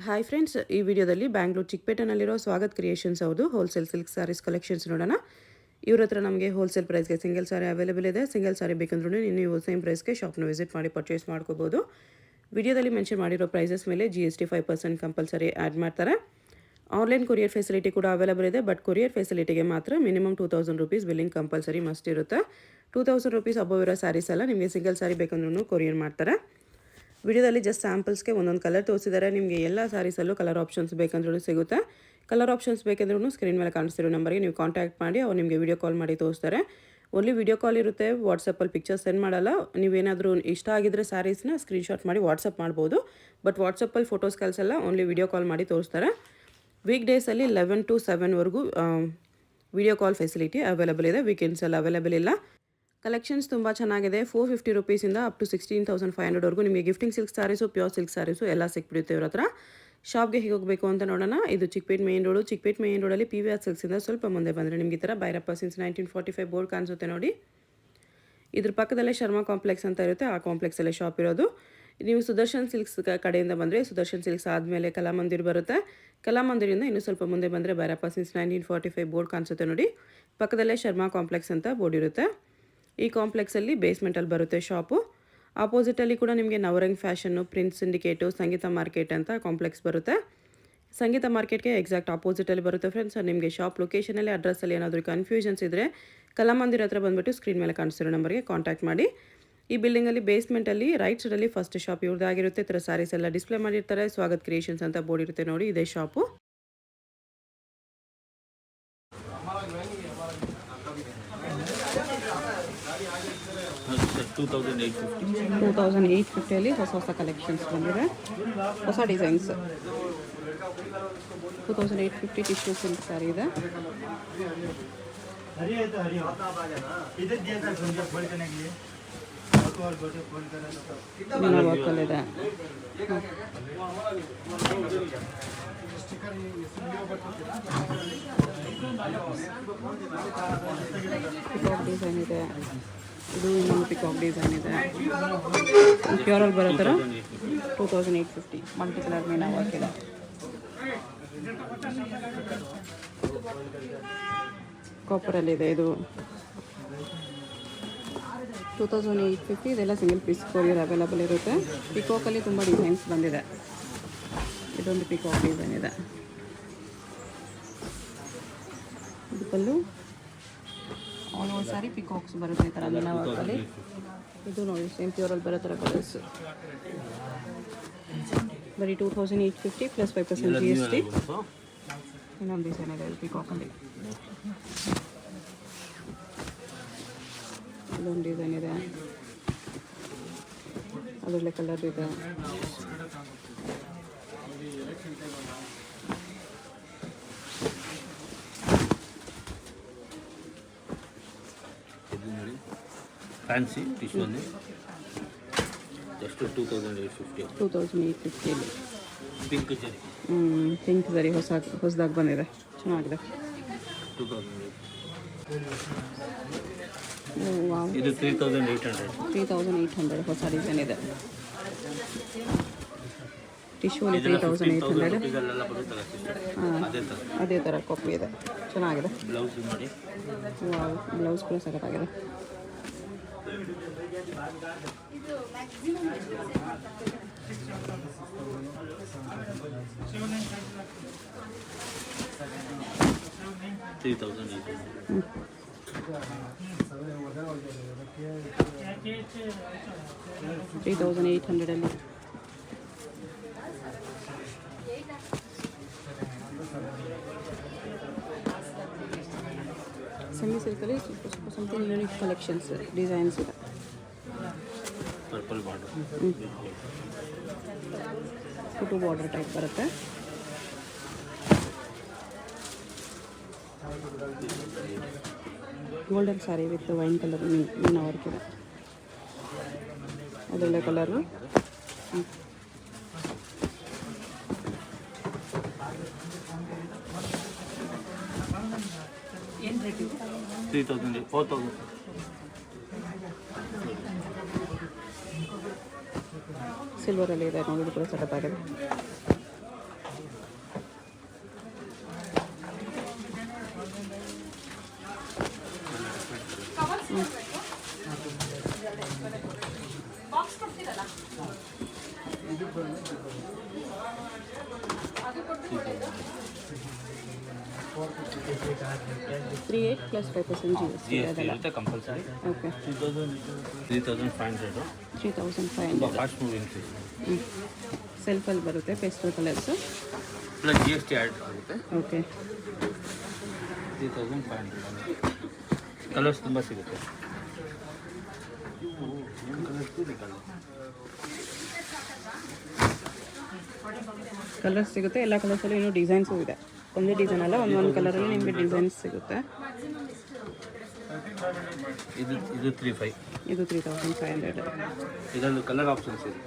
Hi friends, ಈ ವಿಡಿಯೋದಲ್ಲಿ Bangalore ಚಿಕ್ಕಪೇಟೆನಲ್ಲಿರೋ Swagath creations ಅವ್ರದ್ದು ಹೋಲ್ಸೇಲ್ ಸಿಲ್ಕ್ ಸ್ಯಾರೀಸ್ ಕಲೆಕ್ಷನ್ಸ್ ನೋಡೋಣ. ಇವ್ರ ಹತ್ರ ನಮಗೆ ಹೋಲ್ಸೇಲ್ ಪ್ರೈಸ್ಗೆ ಸಿಂಗಲ್ ಸಾರಿ ಅವೈಲೇಬಲ್ ಇದೆ. ಸಿಂಗಲ್ ಸಾರಿ ಬೇಕಂದ್ರೂ ನೀವು ಸೇಮ್ ಪ್ರೈಸ್ಗೆ ಶಾಪ್ನ ವಿಸಿಟ್ ಮಾಡಿ ಪರ್ಚೇಸ್ ಮಾಡ್ಕೋಬೋದು. ವಿಡಿಯೋದಲ್ಲಿ ಮೆನ್ಷನ್ ಮಾಡಿರೋ ಪ್ರೈಸಸ್ ಮೇಲೆ GST 5% ಕಂಪಲ್ಸರಿ ಆ್ಯಡ್ ಮಾಡ್ತಾರೆ. ಆನ್ಲೈನ್ ಕೊರಿಯರ್ ಫೆಸಿಲಿಟಿ ಕೂಡ ಅವೈಲೇಬಲ್ ಇದೆ. ಬಟ್ ಕೊರಿಯರ್ ಫೆಸಿಲಿಟಿಗೆ ಮಾತ್ರ minimum 2000 rupees billing compulsory must ಇರುತ್ತೆ. 2000 ರೂಪೀಸ್ ಅಬೋವ್ ಇರೋ ಸ್ಯಾರೀಸ್ ಎಲ್ಲ ನಿಮಗೆ ಸಿಂಗಲ್ ಸಾರಿ ಬೇಕಂದ್ರೂ ಕೊರಿಯರ್ ಮಾಡ್ತಾರೆ. ವಿಡಿಯೋದಲ್ಲಿ ಜಸ್ಟ್ ಸ್ಯಾಂಪಲ್ಸ್ಗೆ ಒಂದೊಂದು ಕಲರ್ ತೋರಿಸಿದ್ದಾರೆ. ನಿಮಗೆ ಎಲ್ಲ ಸ್ಯಾರೀಸಲ್ಲೂ ಕಲರ್ ಆಪ್ಷನ್ಸ್ ಬೇಕಂದ್ರೂ ಸಿಗುತ್ತೆ. ಕಲರ್ ಆಪ್ಷನ್ಸ್ ಬೇಕಂದ್ರೂ ಸ್ಕ್ರೀನ್ ಮೇಲೆ ಕಾಣಿಸ್ತಿರೋ ನಂಬರ್ಗೆ ನೀವು ಕಾಂಟ್ಯಾಕ್ಟ್ ಮಾಡಿ ಅವ್ರು ನಿಮಗೆ ವಿಡಿಯೋ ಕಾಲ್ ಮಾಡಿ ತೋರಿಸ್ತಾರೆ. ಓನ್ಲಿ ವಿಡಿಯೋ ಕಾಲ್ ಇರುತ್ತೆ, ವಾಟ್ಸಪ್ಪಲ್ಲಿ ಪಿಕ್ಚರ್ಸ್ ಸೆಂಡ್ ಮಾಡಲ್ಲ. ನೀವೇನಾದರೂ ಇಷ್ಟ ಆಗಿದ್ದರೆ ಸ್ಯಾರೀಸ್ನ ಸ್ಕ್ರೀನ್ಶಾಟ್ ಮಾಡಿ ವಾಟ್ಸಪ್ ಮಾಡ್ಬೋದು. ಬಟ್ ವಾಟ್ಸಪ್ಪಲ್ಲಿ ಫೋಟೋಸ್ ಕಳಿಸಲ್ಲ, ಓನ್ಲಿ ವಿಡಿಯೋ ಕಾಲ್ ಮಾಡಿ ತೋರಿಸ್ತಾರೆ. ವೀಕ್ ಡೇಸಲ್ಲಿ 11 to 7ವರೆಗೂ ವಿಡಿಯೋ ಕಾಲ್ ಫೆಸಿಲಿಟಿ ಅವೈಲೇಬಲ್ ಇದೆ. ವೀಕೆಂಡ್ಸಲ್ಲಿ ಅವೈಲೇಬಲ್ ಇಲ್ಲ. ಕಲೆಕ್ಷನ್ಸ್ ತುಂಬ ಚೆನ್ನಾಗಿದೆ. 450 ರೂಪೀಸಿಂದ ಅಪ್ ಟು 16,500ವರೆಗೂ ನಿಮಗೆ gifting silk saris, pure silk saris ಎಲ್ಲ ಸಿಕ್ಬಿಡುತ್ತೆ ಇವ್ರ ಹತ್ರ. ಶಾಪ್ಗೆ ಹೇಗೆ ಹೋಗಬೇಕು ಅಂತ ನೋಡೋಣ. ಇದು Chikkapete main road. Chikkapete main ರೋಡಲ್ಲಿ PVR ಸಿಲ್ಕ್ಸಿಂದ ಸ್ವಲ್ಪ ಮುಂದೆ ಬಂದರೆ ನಿಮಗೆ ಈ ಥರ ಭೈರಪ್ಪ ಸಿನ್ಸ್ 1945 ಬೋರ್ಡ್ ಕಾಣಿಸುತ್ತೆ ನೋಡಿ. ಇದ್ರ ಪಕ್ಕದಲ್ಲೇ ಶರ್ಮಾ ಕಾಂಪ್ಲೆಕ್ಸ್ ಅಂತ ಇರುತ್ತೆ. ಆ ಕಾಂಪ್ಲೆಕ್ಸಲ್ಲೇ ಶಾಪ್ ಇರೋದು. ನೀವು ಸುದರ್ಶನ್ ಸಿಲ್ಕ್ಸ್ ಕಡೆಯಿಂದ ಬಂದರೆ ಸುದರ್ಶನ್ ಸಿಲ್ಕ್ಸ್ ಆದಮೇಲೆ ಕಲಾಮಂದಿರ್ ಬರುತ್ತೆ. ಕಲಾಮಂದಿರಿಂದ ಇನ್ನೂ ಸ್ವಲ್ಪ ಮುಂದೆ ಬಂದರೆ ಭೈರಪ್ಪ ಸಿನ್ಸ್ 1945 ಬೋರ್ಡ್ ಕಾಣಿಸುತ್ತೆ ನೋಡಿ. ಪಕ್ಕದಲ್ಲೇ ಶರ್ಮಾ ಕಾಂಪ್ಲೆಕ್ಸ್ ಅಂತ ಬೋರ್ಡ್ ಇರುತ್ತೆ. ಈ ಕಾಂಪ್ಲೆಕ್ಸಲ್ಲಿ ಬೇಸ್ಮೆಂಟಲ್ಲಿ ಬರುತ್ತೆ ಶಾಪು. ಆಪೋಸಿಟಲ್ಲಿ ಕೂಡ ನಿಮಗೆ ನವರಂಗ್ ಫ್ಯಾಷನ್ನು, ಪ್ರಿನ್ಸ್ ಸಿಂಡಿಕೇಟು, ಸಂಗೀತ ಮಾರ್ಕೆಟ್ ಅಂತ ಕಾಂಪ್ಲೆಕ್ಸ್ ಬರುತ್ತೆ. ಸಂಗೀತ ಮಾರ್ಕೆಟ್ಗೆ ಎಕ್ಸಾಕ್ಟ್ ಆಪೋಸಿಟಲ್ಲಿ ಬರುತ್ತೆ ಫ್ರೆಂಡ್ಸ್. ನಿಮಗೆ ಶಾಪ್ ಲೊಕೇಶನಲ್ಲಿ ಅಡ್ರೆಸ್ಸಲ್ಲಿ ಏನಾದರೂ ಕನ್ಫ್ಯೂಷನ್ಸ್ ಇದ್ದರೆ ಕಲಾಮಂದಿರ ಹತ್ರ ಬಂದುಬಿಟ್ಟು ಸ್ಕ್ರೀನ್ ಮೇಲೆ ಕಾಣಿಸ್ತಿರೋ ನಂಬರ್ಗೆ ಕಾಂಟ್ಯಾಕ್ಟ್ ಮಾಡಿ. ಈ ಬಿಲ್ಡಿಂಗಲ್ಲಿ ಬೇಸ್ಮೆಂಟಲ್ಲಿ ರೈಟ್ ಸೈಡಲ್ಲಿ ಫಸ್ಟ್ ಶಾಪ್ ಇವ್ರದ್ದಾಗಿರುತ್ತೆ. ಈ ಥರ ಸ್ಯಾರೀಸ್ ಎಲ್ಲ ಡಿಸ್ಪ್ಲೇ ಮಾಡಿರ್ತಾರೆ. ಸ್ವಾಗತ್ ಕ್ರಿಯೇಷನ್ಸ್ ಅಂತ ಬೋರ್ಡ್ ಇರುತ್ತೆ ನೋಡಿ, ಇದೇ ಶಾಪು. $2,850 ಹೊಸ ಕಲೆಕ್ಷನ್ಸ್ ಬಂದಿದೆ. ಹೊಸ ಡಿಸೈನ್ಸ್. 2,850 ಟಿಶ್ಯೂ ಸಿಲ್ಕ್ ಸ್ಯಾರಿ ಇದೆ. ವರ್ಕಲ್ಲಿದೆ. ಪಿಕಾಕ್ ಡಿಸೈನ್ ಇದೆ. ಇದು ಇನ್ನೊಂದು ಪಿಕಾಕ್ ಡಿಸೈನ್ ಇದೆ. ಪ್ಯೂರಲ್ಲಿ ಬರೋ ಥರ 2,850 ಮಲ್ಟಿ ಕಲರ್ ಮೀನಾ ವರ್ಕ್ ಇದೆ. ಕಾಪರಲ್ಲಿದೆ. ಇದು 2,850. ಇದೆಲ್ಲ ಸಿಂಗಲ್ ಪೀಸ್ ಕೊರಿಯರ್ ಅವೈಲೇಬಲ್ ಇರುತ್ತೆ. ಪಿಕಾಕಲ್ಲಿ ತುಂಬ ಡಿಸೈನ್ಸ್ ಬಂದಿದೆ. ಇದೊಂದು ಪಿಕಾಕ್ ಡಿಸೈನ್ ಇದೆ. ಇದು ಪಲ್ಲು. ಆಲ್ ಓವರ್ ಸಾರಿ ಪಿಕಾಕ್ಸ್ ಬರುತ್ತೆ ಈ ಥರ ಮೀನಾ ವರ್ಕಲ್ಲಿ. ಇದು ನೋಡಿ ಸೇಮ್ ಪ್ಯೂರಲ್ಲಿ ಬರೋ ಥರ ಕಲರ್ಸ್. ಬರೀ 2,850 ಪ್ಲಸ್ 5% GST. ಇನ್ನೊಂದು ಡಿಸೈನ್ ಇದೆ ಪಿಕಾಕಲ್ಲಿ. ಇದೊಂದು ಡಿಸೈನ್ ಇದೆ. ಅದರಲ್ಲೇ ಕಲರ್ ಇದೆ. ಫ್ಯಾನ್ಸಿ ಟಿಶ್ಯೂಲ್ಲಿ ಜಸ್ಟ್ 2,850 ಪಿಂಕ್ ಜರಿ. ಪಿಂಕ್ ಜರಿ ಹೊಸದಾಗಿ ಬಂದಿದೆ, ಚೆನ್ನಾಗಿದೆ. 2,000 ಇದು 3,800 ಹೊಸ ಡಿಸೈನ್ ಇದೆ. ಟಿಶ್ಯೂಲಿ 3,800. ಅದೇ ಥರ ಕಾಪಿ ಇದೆ, ಚೆನ್ನಾಗಿದೆ. ಬ್ಲೌಸ್ ನೋಡಿ. ಬ್ಲೌಸ್ ಕೂಡ ಸಖತ್ತಾಗಿದೆ. $3,800 ಸೆಮಿ ಸಿಲ್ಕಲ್ಲಿ ಸಮಥಿಂಗ್ ಯೂನಿಕ್ ಕಲೆಕ್ಷನ್ಸ್ ಡಿಸೈನ್ಸ್ ಇದೆ. ಪರ್ಪಲ್ ಬಾರ್ಡರ್, ಫುಟು ಬಾರ್ಡರ್ ಟೈಪ್ ಬರುತ್ತೆ. Golden sari with wine colour meena work ಇದೆ. ಅದೊಳ್ಳೆ ಕಲರು. ಏನು ರೇಟ್ ಇದೆ? 3,000 4,000. ಸಿಲ್ವರಲ್ಲಿ ಇದೆ ನೋಡಿ, ಕೂಡ ಸಖತ್ತಾಗಿದೆ. 38 plus 5% G S T GST ಅದೆಲ್ಲ. ಇರುತ್ತೆ ಕಂಪಲ್ಸರಿ. ಓಕೆ 3500 ತುಂಬ 3500. Fast moving piece. ಸೆಲ್ಫಲ್ಲಿ ಬರುತ್ತೆ pastel colours. Plus GST add ಆಗುತ್ತೆ. ಓಕೆ 3500. ಕಲರ್ಸ್ ತುಂಬ ಸಿಗುತ್ತೆ. ಕಲರ್ಸ್ ಸಿಗುತ್ತೆ, ಎಲ್ಲ ಕಲರ್ಸಲ್ಲಿ ಇನ್ನೂ ಡಿಸೈನ್ಸು ಇದೆ. ಒಂದೇ ಡಿಸೈನ್ ಅಲ್ಲ, ಒಂದೊಂದು ಕಲರಲ್ಲಿ ನಿಮಗೆ ಡಿಸೈನ್ಸ್ ಸಿಗುತ್ತೆ. ಇದು 3500. ಇದು 3500. ಇದರಲ್ಲಿ ಕಲರ್ ಆಪ್ಷನ್ಸ್ ಇದೆ.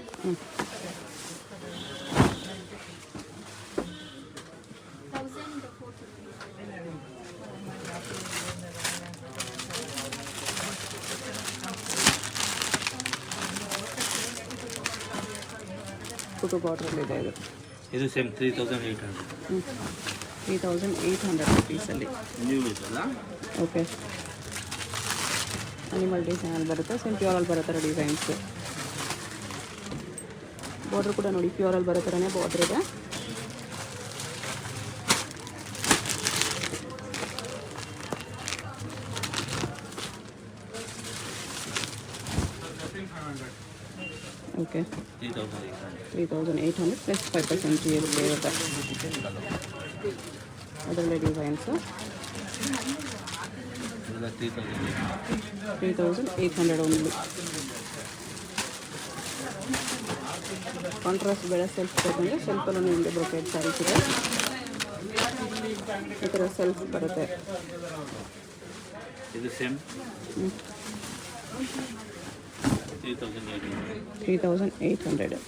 ಫೋಟೋ ಬಾರ್ಡ್ರಲ್ಲಿದೆ ಇದು. ಇದು ಸೇಮ್ 3800. 3800 ರುಪೀಸಲ್ಲಿ. ನ್ಯೂ ಇದಲ್ಲ. ಓಕೆ ಅನಿಮಲ್ ಡಿಸೈನಲ್ಲಿ ಬರುತ್ತೆ, ಸೇಮ್ ಪ್ಯೂರಲ್ಲಿ ಬರೋ ಥರ ಡಿಸೈನ್ಸು. ಬಾರ್ಡ್ರ್ ಕೂಡ ನೋಡಿ ಪ್ಯೂರಲ್ಲಿ ಬರೋ ಥರನೇ ಬಾರ್ಡ್ರ್ ಇದೆ. Okay 3800 plus 5% G S T ಇರುತ್ತೆ. ಅದರಲ್ಲೇ ಡಿಸೈನ್ಸು 3800 ಓನ್ಲಿ. ಕಾಂಟ್ರಾಸ್ಟ್ ಬೇಡ ಸೆಲ್ಫ್ ಬೇಕಂದರೆ ಸೆಲ್ಫಲ್ಲೂ ನಿಮಗೆ ಬ್ರೊಕೇಡ್ ಸ್ಯಾರೀಸ್ ಇದೆ. ಈ ಥರ ಸೆಲ್ಫ್ ಬರುತ್ತೆ. ಇದು ಸೇಮ್ 3800.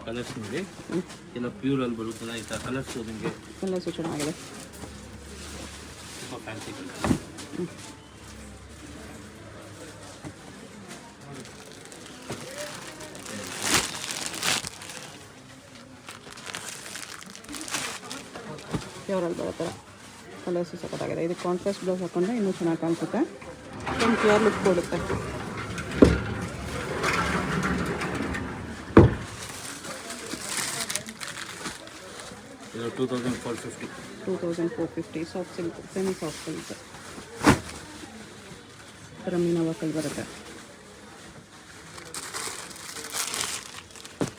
ಕಲರ್ಸ್ ನೋಡಿ ಎಲ್ಲ ಪ್ಯೂರಲ್ಲಿ ಬರುತ್ತಲ್ಲ, ಈ ಥರ ಕಲರ್ಸು ನಿಮಗೆ ಕಲರ್ಸು ಚೆನ್ನಾಗಿದೆ. ತುಂಬ ಫ್ಯಾನ್ಸಿ ಕಲರ್. ಪ್ಯೂರಲ್ಲಿ ಬರೋ ಥರ ಕಲರ್ಸು ಸಖತ್ತಾಗಿದೆ. ಇದು ಕಾಂಟ್ರಾಸ್ಟ್ ಬ್ಲೌಸ್ ಹಾಕೊಂಡ್ರೆ ಇನ್ನೂ ಚೆನ್ನಾಗಿ ಕಾಣಿಸುತ್ತೆ. ಒಂದು ಪ್ಯೂರ್ ಲುಕ್ ಕೊಡುತ್ತೆ. ಇದು 2450. 2450 soft silk, semi soft silk. ಥರ ಮೀನಾ ವರ್ಕಲ್ಲಿ ಬರುತ್ತೆ.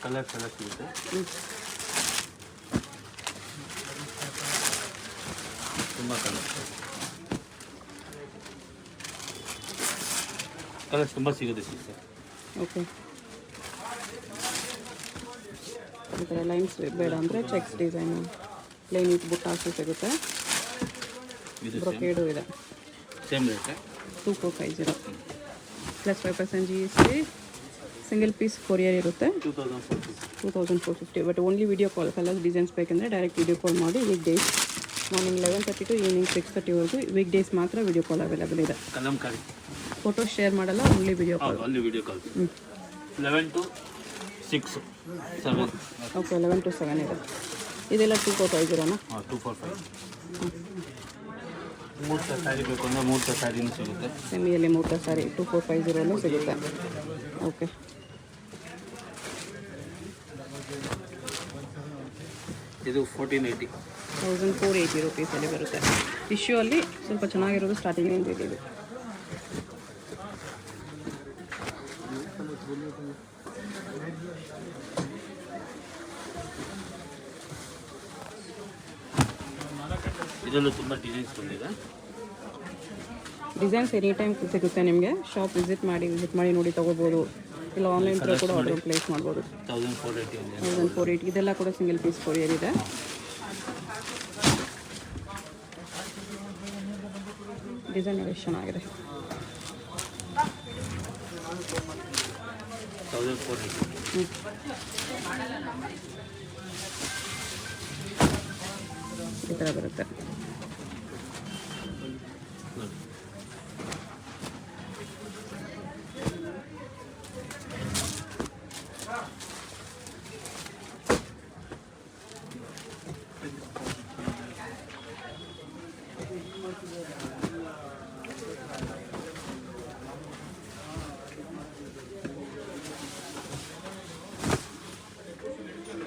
ಕಲರ್ ಸಿಗುತ್ತೆ. ತುಂಬ ಕಲರ್ಸ್ ತುಂಬ ಸಿಗುತ್ತೆ ಸಿಸ್ಟರ್. ಓಕೆ ಈ ಥರ ಲೈನ್ಸ್ ಬೇಡ ಅಂದರೆ ಚೆಕ್ಸ್ ಡಿಸೈನು ಪ್ಲೇನ್ ವಿತ್ ಬುಟ್ಟಾಸು ಸಿಗುತ್ತೆ. ಇದು ಬ್ರೊಕೇಡು ಇದೆ. Same rate 2450 plus 5% G S T. Single piece courier ಇರುತ್ತೆ. 2450. But only video call. Colours designs ಬೇಕಂದರೆ ಡೈರೆಕ್ಟ್ ವಿಡಿಯೋ ಕಾಲ್ ಮಾಡಿ. Weekdays morning 11:30 to evening 6:30ವರೆಗೂ ವೀಕ್ ಡೇಸ್ ಮಾತ್ರ ವಿಡಿಯೋ ಕಾಲ್ ಅವೈಲೇಬಲ್ ಇದೆ. ಕಲಂಕಾರಿ ಫೋಟೋ ಶೇರ್ ಮಾಡಲ್ಲ, only video call. ಅಲ್ಲಿ video call 11 to 6 7. Okay 11 to 7 ಇದೆ. ಇದೆಲ್ಲ 2450ನಾ? 245. ಮೂರ್ತ ಸ್ಯಾರಿ ಬೇಕು ಅಂದರೆ ಮೂರ್ತ ಸ್ಯಾರಿನೂ ಸಿಗುತ್ತೆ. ಸೆಮಿಯಲ್ಲಿ ಮೂರ್ತ ಸ್ಯಾರಿ 2450 ಸಿಗುತ್ತೆ. ಓಕೆ ಇದು 1480. 1480 ರುಪೀಸಲ್ಲಿ ಬರುತ್ತೆ. ಟಿಶ್ಯೂ ಅಲ್ಲಿ ಸ್ವಲ್ಪ ಚೆನ್ನಾಗಿರೋದು ಸ್ಟಾರ್ಟಿಂಗ್ ಇದೆ. ಇದರಲ್ಲೂ ತುಂಬ ಡಿಸೈನ್ಸ್ ಬಂದಿದೆ. ಡಿಸೈನ್ಸ್ ಎನಿ ಟೈಮ್ ಸಿಗುತ್ತೆ ನಿಮಗೆ. ಶಾಪ್ ವಿಸಿಟ್ ಮಾಡಿ ನೋಡಿ ತೊಗೋಬೋದು. ಇಲ್ಲ ಆನ್ಲೈನ್ ಥ್ರೂ ಕೂಡ ಆರ್ಡರ್ ಪ್ಲೇಸ್ ಮಾಡ್ಬೋದು. 1480 ಇದೆಲ್ಲ ಕೂಡ ಸಿಂಗಲ್ ಪೀಸ್ ಕೊರಿಯರ್ ಇದೆ. ಡಿಸೈನ್ ಎಷ್ಟು ಚೆನ್ನಾಗಿದೆ. 1480. ಈ ಥರ ಬರುತ್ತೆ.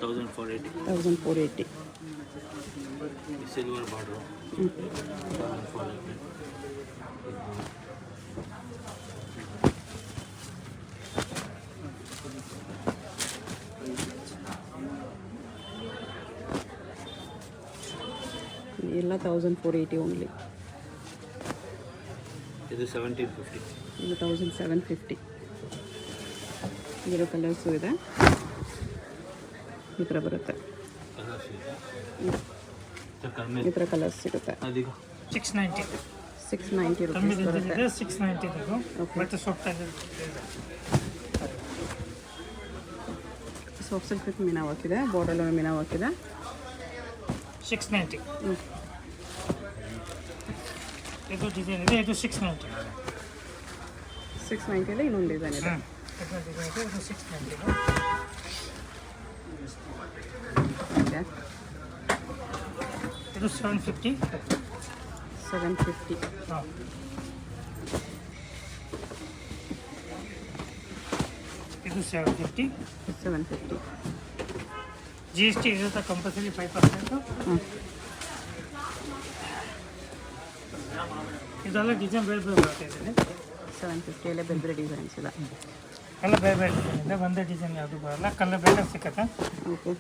$1,480. ಸಿಲ್ವರ್ ಬಾರ್ಡ್ರು ಎಲ್ಲ 1480 ಓನ್ಲಿ. ಇದು 1750. ಇದು 1750. ಇದರ ಕಲರ್ಸು ಇದೆ, ಈ ಥರ ಬರುತ್ತೆ. ಕಲರ್ಸ್ ಇದೆ ಕಡಿಮೆ ಈ ಥರ ಕಲರ್ಸ್ ಸಿಗುತ್ತೆ. ಅದೀಗ 690 690 ಕಮ್ಮಿ ರುಪೀಸ್ ಬರುತ್ತೆ. ಇದೆ 690 ಇದು ಮತ್ತೆ ಸಾಫ್ಟ್ ಆಗಿದೆ. Soft silk with Meena work ಇದೆ, ಬಾರ್ಡರ್ ಮೀನಾ ವರ್ಕ್ ಇದೆ. 690 ಇದು ಡಿಸೈನ್ ಇದೆ, ಇದು 690. 690 ಇನ್ನೊಂದು ಡಿಸೈನ್ ಇದೆ. ಇದು ಡಿಸೈನ್ ಇದೆ, ಇದು 690. ಓಕೆ, ಇದು 750. 750. ಹಾಂ, ಇದು 750. 750. GST ಇರುತ್ತೆ ಕಂಪಲ್ಸರಿ 5%. ಇದೆಲ್ಲ ಡಿಸೈನ್ ಬೇರೆ ಬೇರೆ ಬರುತ್ತೆ ಇದರಲ್ಲಿ. 750 ಅಲ್ಲೇ ಬೇರೆ ಬೇರೆ ಡಿಸೈನ್ಸ್ ಇದೆ. ಎಲ್ಲ ಬೇರೆ ಬೇರೆ ಡಿಸೈನ್ ಇದೆ, ಒಂದೇ ಡಿಸೈನ್ ಯಾವುದು ಬರಲ್ಲ. ಕಲರ್ ಬೇರೆ ಸಿಕ್ಕತ್ತೆ. ಓಕೆ,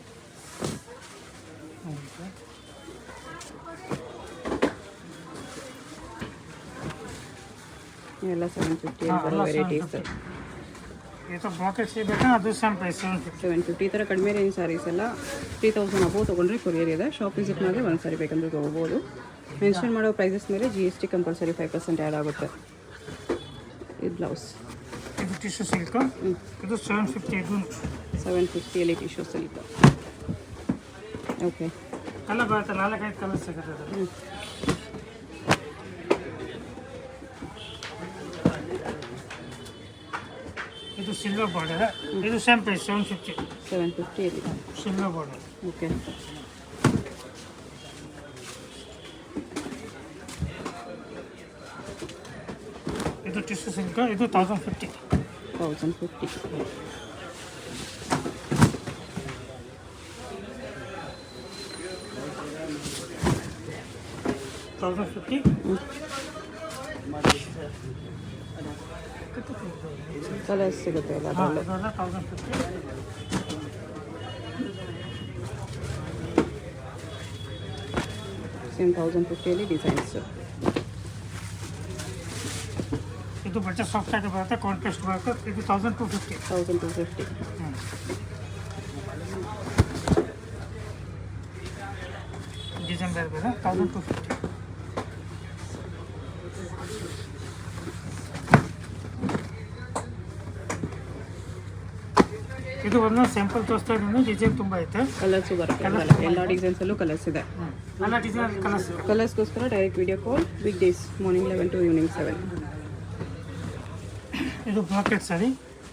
ಇವೆಲ್ಲ 750 ಬರೋ ವೆರೈಟೀಸ್. ಇದು ಬ್ರಾಕೆಟ್ಸ್ ಬೇಕಾ, ಅದು ಸೇಮ್ ಪ್ರೈಸ್ 750. 750. ಈ ಥರ ಕಡಿಮೆ ರೇಂಜ್ ಸ್ಯಾರೀಸ್ ಎಲ್ಲ 3000 ಅಬೋವ್ ತೊಗೊಂಡ್ರೆ ಕೊರಿಯರ್ ಇದೆ. ಶಾಪ್ ವಿಸಿಟ್ ಮಾಡಿದ್ರೆ ಒಂದು ಸಾರಿ ಬೇಕಂದ್ರೆ ತೊಗೋಬೋದು. ಮೆನ್ಷನ್ ಮಾಡೋ ಪ್ರೈಸಸ್ ಮೇಲೆ GST ಕಂಪಲ್ಸರಿ 5% ಆ್ಯಡ್ ಆಗುತ್ತೆ. ಇದು ಬ್ಲೌಸ್. ಇದು ಟಿಶ್ಯೂ ಸಿಲ್ಕ್, ಇದು 750. ಇದು 750 ಟಿಶ್ಯೂ ಸಿಲ್ಕ್. ಓಕೆ, ಕಲರ್ ಬರುತ್ತೆ, 4-5 ಕಲರ್ ಸಿಗುತ್ತೆ ಅದರಲ್ಲಿ. ಇದು ಸಿಲ್ವರ್ ಬಾರ್ಡರ್, ಇದು ಸೇಮ್ ಪ್ರೈಸ್ 750. 750 ಇದೆ ಸಿಲ್ವರ್ ಬಾರ್ಡರ್. ಓಕೆ, ಇದು ಟಿಶ್ಯೂ ಸಿಲ್ಕ್, ಇದು 1050. 1050. ಕಲರ್ಸ್ ಸಿಗುತ್ತೆ ಎಲ್ಲ ಅದರಲ್ಲೂ. ಇದೆಲ್ಲ 1050. Same 1050 designs. ಇದು ಬಟ್ಟೆ ಸಾಫ್ಟ್ ಆಗಿ ಬರುತ್ತೆ, ಕಾಂಟ್ರಾಸ್ಟ್ ಬರುತ್ತೆ. ಇದು 1250. 1250. ಡಿಸೈನ್ ಬೇರೆ ಬೇರೆ 1250. ಇದು ಒಂದು ಸ್ಯಾಂಪಲ್ ತೋರಿಸ್ತಾ ಇದ್ದೀನಿ, ಡಿಸೈನ್ ತುಂಬ ಐತೆ. ಕಲರ್ಸು ಬರುತ್ತೆ, ಎಲ್ಲ ಡಿಸೈನ್ಸಲ್ಲೂ ಕಲರ್ಸ್ ಇದೆ. ಎಲ್ಲ ಡಿಸೈನ್ ಕಲರ್ಸ್. ಕಲರ್ಸ್ಗೋಸ್ಕರ direct video call. Weekdays morning 11 to evening 7. ಇದು ಬ್ರಾಕೆಟ್ ಸಾರಿ,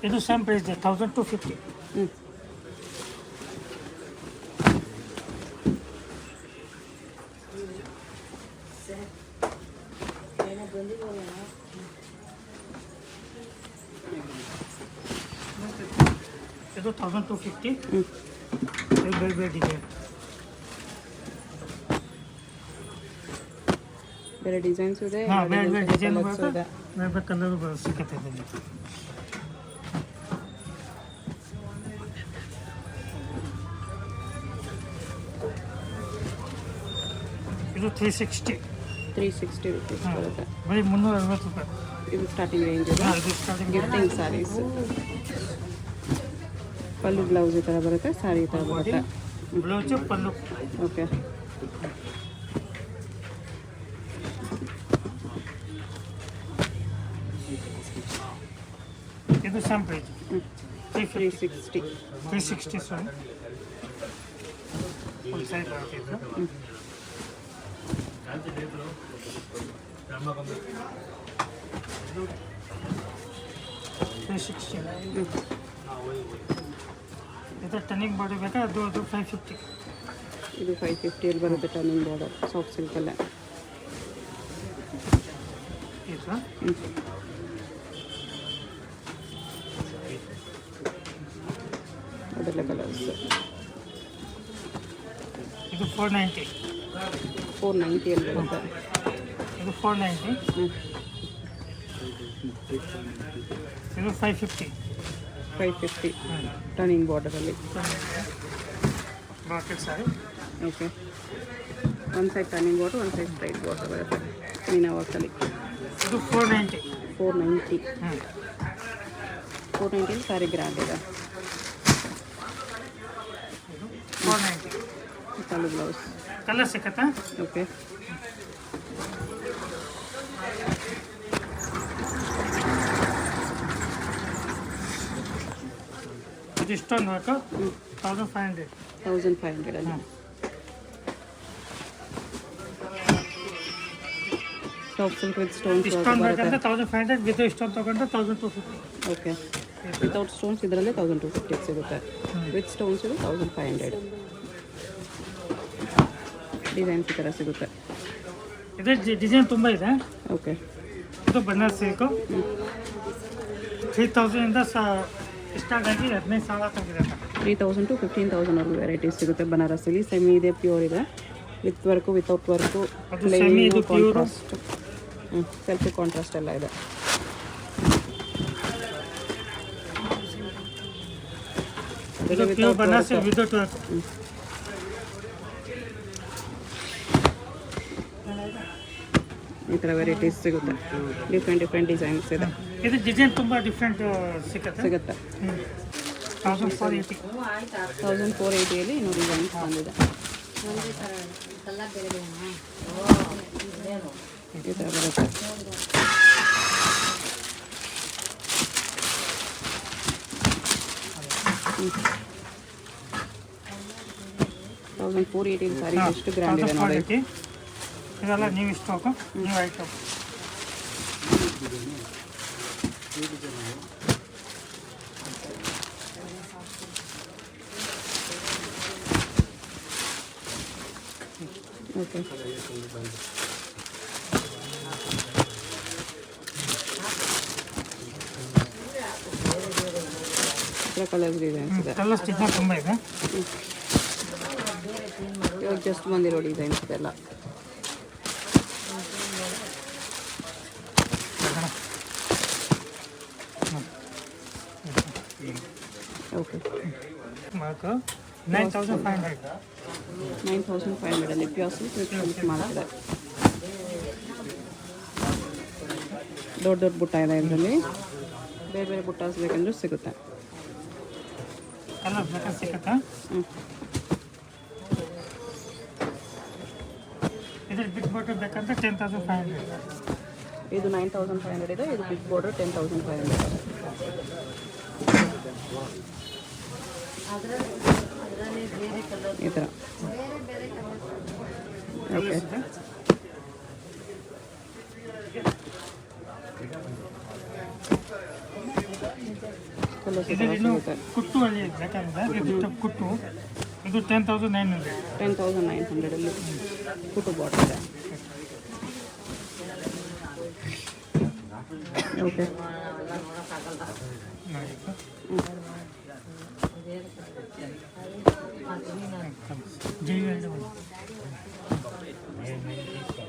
ಇದು ಸೇಮ್ ಪ್ರೈಸ್ ಇದೆ 1250. ಇದು 1250. ಇದು ಬೇರೆ ಬೇರೆ ಡಿಸೈನ್. ಬೇರೆ ಡಿಸೈನ್ಸ್ ಇದೆ, ಹಾಂ, ಬೇರೆ ಬೇರೆ ಡಿಸೈನ್ ಕಲರ್ಸ್ ಬರುತ್ತೆ, ಇದೆ. ಬೇರೆ ಬೇರೆ ಕಲರ್ ಸಿಕ್ಕತ್ತೆ ಇದರಲ್ಲಿ. ಇದು 360. 360 ರುಪೀಸ್ ಬರುತ್ತೆ. ಬರೀ 360 ರೂಪಾಯಿ. ಇದು ಸ್ಟಾರ್ಟಿಂಗ್ ರೇಂಜ್ ಇದೆ. ಹಾಂ, ಇದು ಸ್ಟಾರ್ಟಿಂಗ್. ಗಿಫ್ಟಿಂಗ್ ಸ್ಯಾರೀಸ್. ಪಲ್ಲು ಬ್ಲೌಸ್ ಈ ಥರ ಬರುತ್ತೆ, ಸ್ಯಾರಿ ಈ ಥರ ಬರುತ್ತೆ. ಬ್ಲೌಸು ಪಲ್ಲು. ಓಕೆ, ಇದು ಸೇಮ್ ಪ್ರೈಸ್ 360. 360 ಸಾರಿ. ಒಂದು ಸೈಡ್ ಬರುತ್ತೆ ಇದು. ಇದು ಟರ್ನಿಂಗ್ ಬಾಡಿ ಬೇಕಾ, ಅದು 550. ಇದು 550 ಬರುತ್ತೆ. ಟರ್ನಿಂಗ್ ಬಾರ್ಡರ್ ಸಾಫ್ಟ್ ಸಿಲ್ಕಲ್ಲೇ. ಇದು ಅದೆಲ್ಲ ಕಲರ್ಸ್. ಇದು 490. 490 ಬರುತ್ತೆ. ಇದು 490. ಇದು 550. 550 ಟರ್ನಿಂಗ್ ಬಾರ್ಡರಲ್ಲಿ. ಬ್ರಾಕೆಟ್ ಸಾರಿ. ಓಕೆ, ಒಂದು ಸೈಡ್ ಟರ್ನಿಂಗ್ ಬಾರ್ಡರ್, ಒಂದು ಸೈಡ್ ಸ್ಟ್ರೈಟ್ ಬಾರ್ಡರ್ ಬರುತ್ತೆ ಮೀನಾ ವರ್ಕಲ್ಲಿ. ಇದು 490. 490. 490 ಸಾರಿ ಗ್ರ್ಯಾಂಡ್ ಇದೆ. 490. ಕಾಲು ಬ್ಲೌಸ್. ಕಲರ್ ಸಿಕ್ಕತ್ತಾ? ಓಕೆ, ಇದು ಇಷ್ಟೊಂದು ಬೇಕು. 1500. 1500 ಅಲ್ಲಿ. ಸಾಫ್ಟ್ ಸಿಲ್ಕ್ ವಿತ್ ಸ್ಟೋನ್ಸ್ ಇಷ್ಟೊಂದು ಬರುತ್ತೆ. ಬೇಕಂದ್ರೆ 1500, ವಿತ್ ಇಷ್ಟೊಂದು ತೊಗೊಂಡ್ರೆ 1250. ಓಕೆ, ವಿತೌಟ್ ಸ್ಟೋನ್ಸ್ ಇದರಲ್ಲಿ 1250 ಸಿಗುತ್ತೆ. ವಿತ್ ಸ್ಟೋನ್ಸ್ ಇದು 1500. ಡಿಸೈನ್ಸ್ ಈ ಥರ ಸಿಗುತ್ತೆ. ಇದು ಡಿಸೈನ್ ತುಂಬ ಇದೆ. ಓಕೆ, ಇದು ಬನಾರಸ್ ಸಿಲ್ಕು. 3000 ಇಂದ ಸ್ಟಾರ್ಟ್ ಆಗಿ 15,000 ತನಕ. 3000 to 15,000 ವರೆಗೂ ವೆರೈಟೀಸ್ ಸಿಗುತ್ತೆ ಬನಾರಸ್ಸಲ್ಲಿ. ಸೆಮಿ ಇದೆ, ಪ್ಯೂರ್ ಇದೆ, ವಿತ್ ವರ್ಕು, ವಿತೌಟ್ ವರ್ಕು, ಅದು semi, ಇದು pure. ಕಾಂಟ್ರಾಸ್ಟ್, ಸೆಲ್ಫಿ ಕಾಂಟ್ರಾಸ್ಟ್ ಎಲ್ಲ ಇದೆ. ಇದು ಪ್ಯೂರ್ ಬನಾರಸ್ ವಿದೌಟ್ ವರ್ಕ್. ಈ ಥರ ವೆರೈಟೀಸ್ ಸಿಗುತ್ತೆ. ಡಿಫ್ರೆಂಟ್ ಡಿಸೈನ್ಸ್ ಇದೆ, ಇದು ಡಿಸೈನ್ ತುಂಬ ಡಿಫ್ರೆಂಟ್ ಸಿಗುತ್ತೆ. 1480. 1480 ಇನ್ನೂ ಡಿಸೈನ್ಸ್ ಬಂದಿದೆ. ಈ ಥರ ಬರುತ್ತೆ. $1480 ಸಾರಿ ಎಷ್ಟು ಗ್ರ್ಯಾಂಡ್ ಇದೆ ನೋಡಿ. 1480. ಇದೆಲ್ಲ ನೀವು ಸ್ಟಾಕು, ನೀವು ಐಟಮ್. ಓಕೆ, ಕಲರ್ಸ್ ಡಿಸೈನ್ಸ್ ಇದೆ. ಕಲರ್ಸ್ ಡಿಸೈನ್ ತುಂಬ ಇದೆ. ಇವಾಗ ಜಸ್ಟ್ ಬಂದಿರೋ ಡಿಸೈನ್ಸ್ ಇದೆಲ್ಲ. Okay, mark 9500. 9500 ಅಲ್ಲಿ ಪ್ಯೂರ್ ಸಿಲ್ಕ್ ವಿತ್ ಸಿಲ್ಕ್ ಮಾಡ್ತಿದೆ. ದೊಡ್ಡ ಬುಟ್ಟ ಇದೆ ಇದರಲ್ಲಿ. ಬೇರೆ ಬೇರೆ ಬುಟ್ಟಾಸ್ ಬೇಕಂದ್ರೂ ಸಿಗುತ್ತೆ. ಕಲರ್ ಬೇಕಾದ್ರೆ ಸಿಕ್ಕತ್ತಾ? ಇದ್ರ ಬಿಗ್ ಬಾಟಲ್ ಬೇಕಂದ್ರೆ 10,500. ಇದು 9500 ಇದೆ. ಇದು ಬಿಗ್ ಬಾರ್ಡರ್ 10,500. ಈ ಥರ. ಓಕೆ, ಕಲರ್ಸ್ ಇದರಲ್ಲಿ ಸಿಗುತ್ತೆ. ಕುಟ್ಟು ಅಲ್ಲಿ ಬೇಕಂದ್ರೆ ಇದು ಕುಟ್ಟು. ಇದು 10,900. 10,900 ಅಲ್ಲಿ ಕುಟು ಬಾರ್ಡರ್ ಇದೆ. ಓಕೆ,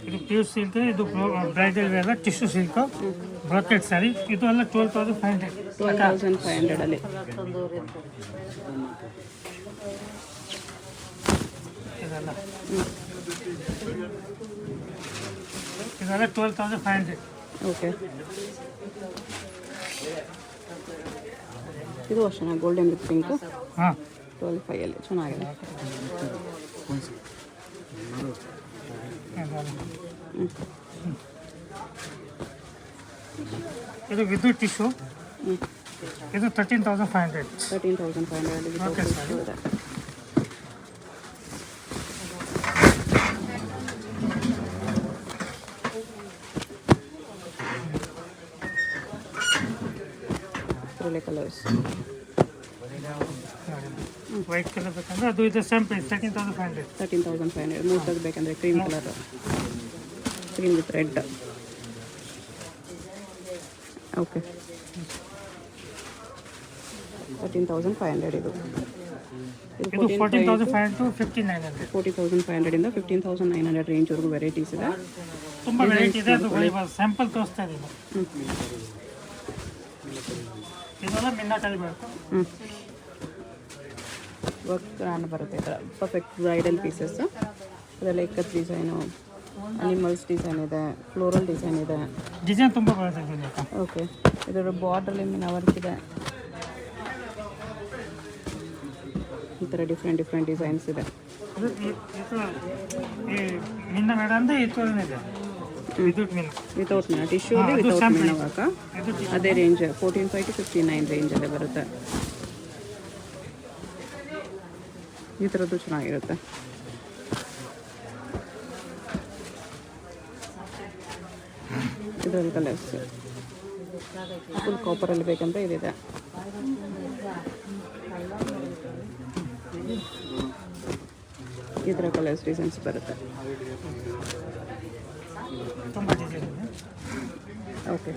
ಇದು ಪ್ಯೂರ್ ಸಿಲ್ಕ್. ಇದು bridal wear tissue silk bracket sari. ಇದು ಎಲ್ಲ 12,500. 12,500 ಅಲ್ಲಿ. ಇದೆಲ್ಲ 12,500. ಓಕೆ, ಇದು ಅಷ್ಟೇ ಗೋಲ್ಡನ್ ವಿತ್ ಪಿಂಕು. ಹಾಂ, 12,500 ಅಲ್ಲಿ ಚೆನ್ನಾಗಿದೆ. ಇದು ವಿದ್ಯುತ್ ಟಿಶ್ಯೂ. ಇದು 13,500. 13,500 ಅಲ್ಲಿ ಓಕೆ ಇದೆ. ಒಳ್ಳೆ ಕಲರ್ಸ್. ವೈಟ್ ಕಲರ್ ಬೇಕಂದ್ರೆ ಅದು ಇದು ಸೇಮ್ ಪ್ರೈಸ್ 13,500. 13,500. ಮೂರ್ತದ್ದು ಬೇಕಂದರೆ cream colour, cream with red. Okay, 13,500 ಇದು. ಇದು 14,500 to 15,900. 40,500 15,900 ರೇಂಜ್ವರೆಗೂ ವೆರೈಟೀಸ್ ಇದೆ. ತುಂಬ ವೆರೈಟಿ ಇದೆ. ಅದು ಸ್ಯಾಂಪಲ್ ತೋರಿಸ್ತಾ ಇದ್ದೀನಿ. ಇದೆಲ್ಲ ಮಿನ್ನಾಟಲ್ಲಿ ಬರುತ್ತೆ. ವರ್ಕ್ ಗ್ರ್ಯಾಂಡ್ ಬರುತ್ತೆ ಈ ಥರ ಪರ್ಫೆಕ್ಟ್ ಬ್ರೈಡಲ್ ಪೀಸಸ್. ಅದೆಲ್ಲ ಇಕ್ಕತ್ ಡಿಸೈನು, ಅನಿಮಲ್ಸ್ ಡಿಸೈನ್ ಇದೆ, ಫ್ಲೋರಲ್ ಡಿಸೈನ್ ಇದೆ. ಡಿಸೈನ್ ತುಂಬ ಬರುತ್ತೆ ಇದರಲ್ಲಿ. ಓಕೆ, ಇದರ ಬಾರ್ಡ್ರಲ್ಲಿ ಮೀನ ವರ್ಕ್ ಇದೆ. ಈ ಥರ ಡಿಫ್ರೆಂಟ್ ಡಿಸೈನ್ಸ್ ಇದೆ. ಅದು ಈ ಮಿನ್ನ ಬೇಡ ಅಂದರೆ ಈ ಥರನೇ ಇದೆ. ಇದು ಮಿನ್ನ ವಿತೌಟ್ ಮೀನ, ಟಿಶ್ಯೂಲಿ ವಿತೌಟ್ ಮೀನ ವರ್ಕ. ಅದೇ ರೇಂಜ್ 14,500 to 59 ರೇಂಜಲ್ಲೇ ಬರುತ್ತೆ. ಈ ಥರದ್ದು ಚೆನ್ನಾಗಿರುತ್ತೆ. ಇದರಲ್ಲಿ ಕಲರ್ಸ್ ಫುಲ್ ಕಾಪರಲ್ಲಿ ಬೇಕಂದ್ರೆ ಇದಿದೆ. ಈ ಥರ ಕಲರ್ಸ್ ಡಿಸೈನ್ಸ್ ಬರುತ್ತೆ. ತುಂಬ ಡಿಸೈನ್ ಇದೆ. ಓಕೆ.